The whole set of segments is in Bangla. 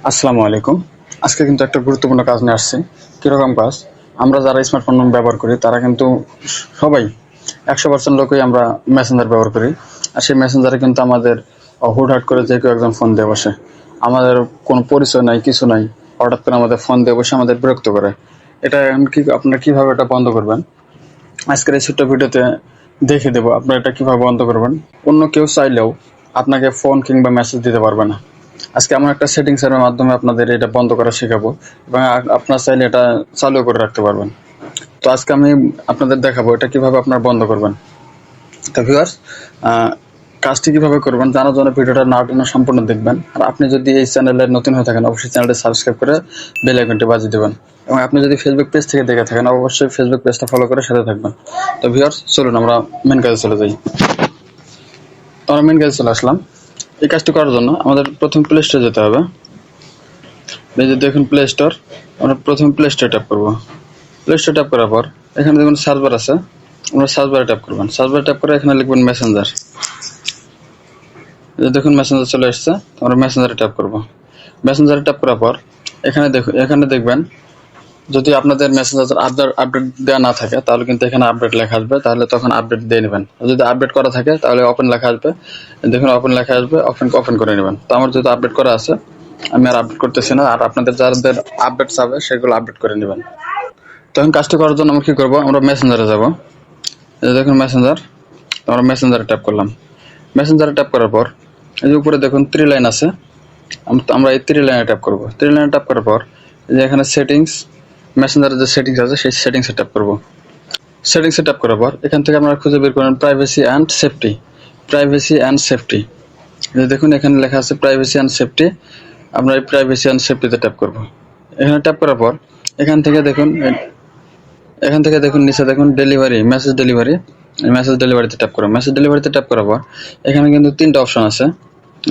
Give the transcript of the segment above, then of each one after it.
আসসালামু আলাইকুম। আজকে কিন্তু একটা গুরুত্বপূর্ণ কাজ নিয়ে আসছি। কিরকম কাজ? আমরা যারা স্মার্টফোন ব্যবহার করি তারা কিন্তু সবাই ১০০% লোকই আমরা মেসেঞ্জার ব্যবহার করি। আর সেই মেসেঞ্জারে কিন্তু আমাদের হুটহাট করে যে কেউ একজন ফোন দিয়ে বসে। আমাদের কোনো পরিচয় নাই, কিছু নাই। হঠাৎ করে আমাদের ফোন দিয়ে বসে আমাদের বিরক্ত করে। এটা এখন কি আপনারা কিভাবে এটা বন্ধ করবেন? আজকের এই ছোট্ট ভিডিওতে দেখিয়ে দেবো আপনারা এটা কিভাবে বন্ধ করবেন। অন্য কেউ চাইলেও আপনাকে ফোন কিংবা মেসেজ দিতে পারবে না। আজকে এমন একটা সেটিংস এর মাধ্যমে আপনাদের এটা বন্ধ করা শেখাবো এবং আপনার চাইলে এটা চালু করে রাখতে পারবেন। তো আজকে আমি আপনাদের দেখাবো এটা কিভাবে আপনারা বন্ধ করবেন। তো ভিউয়ার্স, কাজটি কিভাবে করবেন জানার জন্য ভিডিওটা না টেনে সম্পূর্ণ দেখবেন। আর আপনি যদি এই চ্যানেলে নতুন হয়ে থাকেন অবশ্যই চ্যানেলটি সাবস্ক্রাইব করে বেল আইকনটি বাজিয়ে দেবেন। এবং আপনি যদি ফেসবুক পেজ থেকে দেখে থাকেন অবশ্যই ফেসবুক পেজটা ফলো করে সাথে থাকবেন। তো ভিউয়ার্স, চলুন আমরা মেন কাজে চলে যাই। তো আমরা মেন কাজে চলে আসলাম। এই কাজটি করার জন্য আমাদের প্রথম প্লে স্টোরে যেতে হবে। এই যে দেখুন প্লে স্টোর, আমরা প্রথমে প্লে স্টোরে ট্যাপ করবো। প্লে স্টোরে ট্যাপ করার পর এখানে দেখুন সার্চ বার আছে, আমরা সার্চ বারে ট্যাপ করবেন। সার্চ বারে ট্যাপ করে এখানে লিখবেন মেসেঞ্জার। এই যে দেখুন মেসেঞ্জার চলে এসেছে, আমরা মেসেঞ্জারে ট্যাপ করবো। মেসেঞ্জারে ট্যাপ করার পর এখানে দেখবেন যদি আপনাদের মেসেঞ্জার আপডেট দেওয়া না থাকে তাহলে কিন্তু এখানে আপডেট লেখা আসবে, তাহলে তখন আপডেট দিয়ে নেবেন। যদি আপডেট করা থাকে তাহলে ওপেন লেখা আসবে, দেখুন ওপেন লেখা আসবে, ওপেন করে নেবেন। তো আমার যেহেতু আপডেট করা আছে আমি আর আপডেট করতেছি না। আর আপনাদের যাদের আপডেট চাবে সেগুলো আপডেট করে নেবেন। তখন কাজটি করার জন্য আমরা কি করবো, আমরা মেসেঞ্জারে যাব। এই দেখুন মেসেঞ্জার, আমরা মেসেঞ্জারে ট্যাপ করলাম। মেসেঞ্জারে ট্যাপ করার পর এই যে উপরে দেখুন 3 লাইন আছে, আমরা এই 3 লাইনে ট্যাপ করব। 3 লাইনে ট্যাপ করার পর এই যে এখানে সেটিংস, মেসেঞ্জারের যে সেটিংস আছে সেই সেটিংসে ট্যাপ করব। সেটিংসে ট্যাপ করার পর এখান থেকে আপনারা খুঁজে বের করেন privacy and safety. Privacy and safety, এই দেখুন এখানে লেখা আছে প্রাইভেসি অ্যান্ড সেফটি। আমরা এই প্রাইভেসি অ্যান্ড সেফটিতে ট্যাপ করব। এখানে ট্যাপ করার পর এখান থেকে দেখুন নিচে দেখুন ডেলিভারি, মেসেজ ডেলিভারি, মেসেজ ডেলিভারিতে ট্যাপ করো। মেসেজ ডেলিভারিতে ট্যাপ করার পর এখানে কিন্তু 3টা অপশন আছে,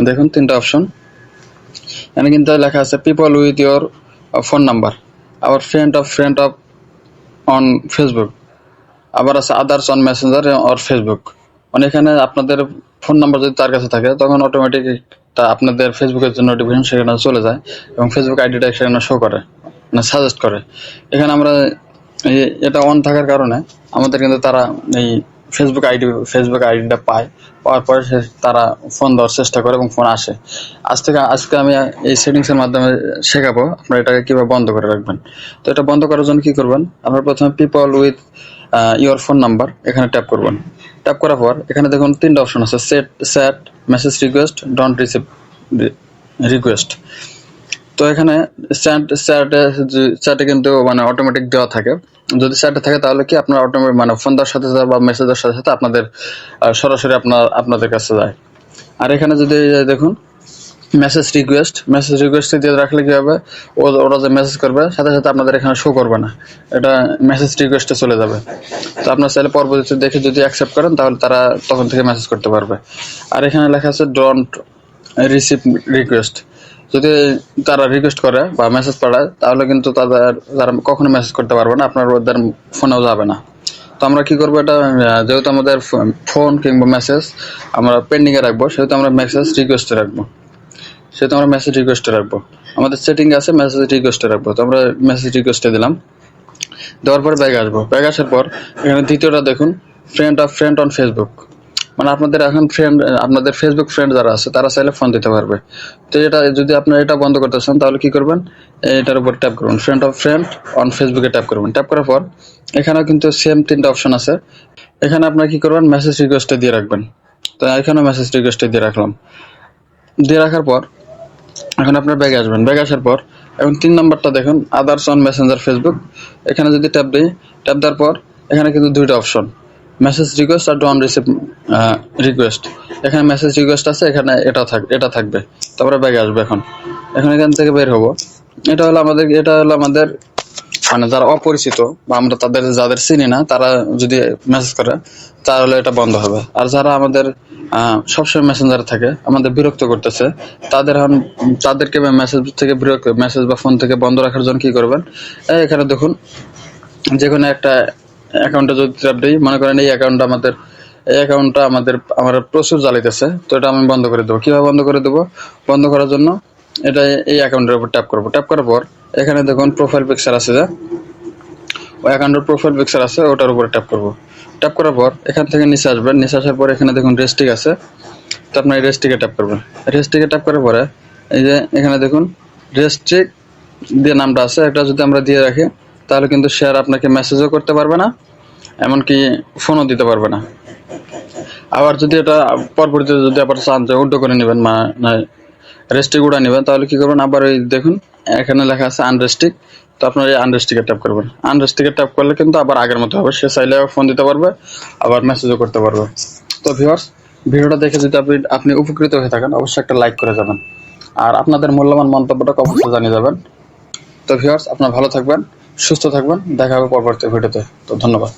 দেখুন 3টা অপশন। এখানে কিন্তু লেখা আছে people with your phone number, আবার ফ্রেন্ড অফ অন ফেসবুক, আবার আছে others on Messenger or Facebook. মানে এখানে আপনাদের ফোন নাম্বার যদি তার কাছে থাকে তখন অটোমেটিক তা আপনাদের ফেসবুকের যে নোটিফিকেশন সেখানে চলে যায় এবং ফেসবুক আইডিটা সেখানে শো করে, মানে সাজেস্ট করে। এখানে আমরা এটা অন থাকার কারণে আমাদের কিন্তু তারা এই ফেসবুক আইডিটা পাওয়ার পরে তারা ফোন দেওয়ার চেষ্টা করে এবং ফোন আসে। আজকে আমি এই সেটিংসের মাধ্যমে শেখাবো আপনারা এটাকে কিভাবে বন্ধ করে রাখবেন। তো এটা বন্ধ করার জন্য কি করবেন, আপনারা প্রথমে people with your phone number এখানে ট্যাপ করবেন। ট্যাপ করার পর এখানে দেখুন 3টা অপশন আছে, set message request, don't receive request. তো এখানে চ্যাটে কিন্তু মানে অটোমেটিক দেওয়া থাকে। যদি চ্যাটে থাকে তাহলে কি আপনার অটোমেটিক মানে ফোন দেওয়ার সাথে সাথে বা মেসেজের সাথে সাথে আপনাদের সরাসরি আপনাদের কাছে যায়। আর এখানে যদি দেখুন মেসেজ রিকোয়েস্ট দিয়ে রাখলে কি হবে, ওরা যে মেসেজ করবে সাথে সাথে আপনাদের এখানে শো করবে না, এটা মেসেজ রিকোয়েস্টে চলে যাবে। তো আপনার চাইলে পরবর্তীতে দেখে যদি অ্যাকসেপ্ট করেন তাহলে তারা তখন থেকে মেসেজ করতে পারবে। আর এখানে লেখা আছে ডোন্ট রিসিভ রিকোয়েস্ট, যদি তারা রিকোয়েস্ট করে বা মেসেজ পাঠায় তাহলে কিন্তু তারা কখনো মেসেজ করতে পারবে না, আপনার ওদের ফোনেও যাবে না। তো আমরা কি করবো, এটা যেহেতু আমাদের ফোন কিংবা মেসেজ আমরা পেন্ডিংয়ে রাখবো সেহেতু আমরা মেসেজ রিকোয়েস্টে রাখবো। আমাদের সেটিং আছে মেসেজ রিকোয়েস্টে রাখবো। তো আমরা মেসেজ রিকোয়েস্টে দিলাম। দেওয়ার পর ব্যাগে আসবো। ব্যাগে আসার পর এখানে দ্বিতীয়টা দেখুন ফ্রেন্ড অন ফেসবুক, মানে আপনাদের এখন আপনাদের ফেসবুক ফ্রেন্ড যারা আছে তারা চাইলে ফোন দিতে পারবে। তো এটা যদি আপনারা এটা বন্ধ করতে চান তাহলে কি করবেন, এটার উপর ট্যাপ করবেন, ফ্রেন্ড অন ফেসবুকে ট্যাপ করবেন। ট্যাপ করার পর এখানেও কিন্তু সেম 3টা অপশন আছে। এখানে আপনারা কি করবেন, মেসেজ রিকোয়েস্টে দিয়ে রাখবেন। তো এখানেও মেসেজ রিকোয়েস্টে দিয়ে রাখলাম। দিয়ে রাখার পর এখন আপনার ব্যাগে আসবেন। ব্যাগে আসার পর এখন 3 নাম্বারটা দেখুন আদার্স অন মেসেঞ্জার ফেসবুক, এখানে যদি ট্যাপ দিই, ট্যাপ দেওয়ার পর এখানে কিন্তু 2টা অপশন, মেসেজ রিকোয়েস্ট আর ডোন্ট রিসিভ রিকোয়েস্ট। এখানে মেসেজ রিকোয়েস্ট আছে, এখানে এটা থাকবে। তারপরে ব্যাগে আসবে। এখান থেকে বের হবো। এটা হলো আমাদের মানে যারা অপরিচিত বা আমরা যাদের চিনি না তারা যদি মেসেজ করে তাহলে এটা বন্ধ হবে। আর যারা আমাদের সবসময় মেসেঞ্জারে থাকে আমাদের বিরক্ত করতেছে তাদেরকে মেসেজ বা ফোন থেকে বন্ধ রাখার জন্য কি করবেন, এখানে দেখুন যে কোনো একটা অ্যাকাউন্টে যদি ট্যাপ দিই, মনে করেন এই অ্যাকাউন্টটা আমার প্রচুর জ্বালাইতেছে, তো এটা আমি বন্ধ করে দেবো। কিভাবে বন্ধ করে দেবো, বন্ধ করার জন্য এটা এই অ্যাকাউন্টের উপর ট্যাপ করব। ট্যাপ করার পর এখানে দেখুন প্রোফাইল পিকচার আছে, যে ওই অ্যাকাউন্টের প্রোফাইল পিকচার আছে ওটার উপরে ট্যাপ করব। ট্যাপ করার পর এখান থেকে নিচে আসবেন, নিচে আসার পর এখানে দেখুন রেস্ট্রিক আছে, তো আপনার এই রেস্ট্রিকে ট্যাপ করবেন। রেস্ট্রিকে ট্যাপ করার পরে এই যে এখানে দেখুন রেস্ট্রিক দিয়ে নামটা আছে, এটা যদি আমরা দিয়ে রাখি তাহলে কিন্তু শেয়ার আপনাকে মেসেজও করতে পারবে না, এমনকি ফোনও দিতে পারবে না। আবার যদি এটা পরবর্তীতে যদি আবার চান যে উইথড্র করে নেবেন, না রেস্ট্রিক উড়া নেবেন, তাহলে কি করবেন, আবার ওই দেখুন এখানে লেখা আছে আনরেস্ট্রিক, তো আপনার এই আনরেস্ট্রিকে ট্যাপ করবেন। আনরেস্ট্রিকে ট্যাপ করলে কিন্তু আবার আগের মতো হবে, সে চাইলে ফোন দিতে পারবে, আবার মেসেজও করতে পারবে। তো ভিউয়ার্স, ভিডিওটা দেখে যদি আপনি উপকৃত হয়ে থাকেন অবশ্যই একটা লাইক করে যাবেন, আর আপনাদের মূল্যবান মন্তব্যটা কমেন্টে জানিয়ে যাবেন। তো ভিউয়ার্স, আপনারা ভালো থাকবেন, সুস্থ থাকবেন, দেখা হবে পরবর্তী ভিডিওতে। তো ধন্যবাদ।